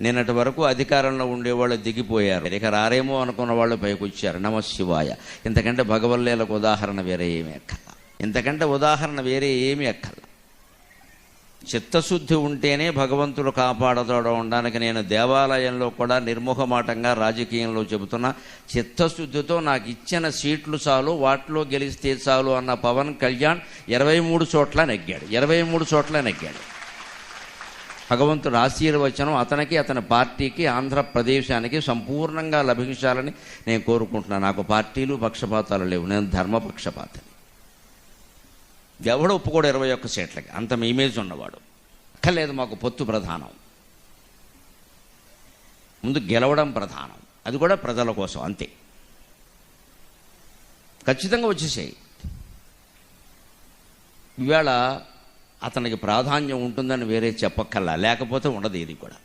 నిన్నటి వరకు అధికారంలో ఉండేవాళ్ళు దిగిపోయారు, ఇక రారేమో అనుకున్న వాళ్ళు పైకి వచ్చారు. నమశివాయ. ఇంతకంటే భగవల్లీలకు ఉదాహరణ వేరే ఏమీ అక్కర్ల, ఇంతకంటే ఉదాహరణ వేరే ఏమీ అక్కర్ల. చిత్తశుద్ధి ఉంటేనే భగవంతుడు కాపాడతాడు అనడానికి నేను దేవాలయంలో కూడా నిర్మోహమాటంగా రాజకీయంలో చెబుతున్నా. చిత్తశుద్ధితో నాకు ఇచ్చిన సీట్లు చాలు, వాటిలో గెలిస్తే చాలు అన్న పవన్ కళ్యాణ్ 23 చోట్ల నెగ్గాడు. 23 చోట్ల నెగ్గాడు. భగవంతుడు ఆశీర్వచనం అతనికి, అతని పార్టీకి, ఆంధ్రప్రదేశానికి సంపూర్ణంగా లభించాలని నేను కోరుకుంటున్నాను. నాకు పార్టీలు పక్షపాతాలు లేవు, నేను ధర్మపక్షపాతని. ఎవడు ఒప్పుకోడు 21 సీట్లకి, అంత ఇమేజ్ ఉన్నవాడు. అక్కర్లేదు, మాకు పొత్తు ప్రధానం, ముందు గెలవడం ప్రధానం, అది కూడా ప్రజల కోసం అంతే. ఖచ్చితంగా వచ్చేసాయి. ఇవాళ అతనికి ప్రాధాన్యం ఉంటుందని వేరే చెప్పక్కర్లా, లేకపోతే ఉండదు ఇది కూడా.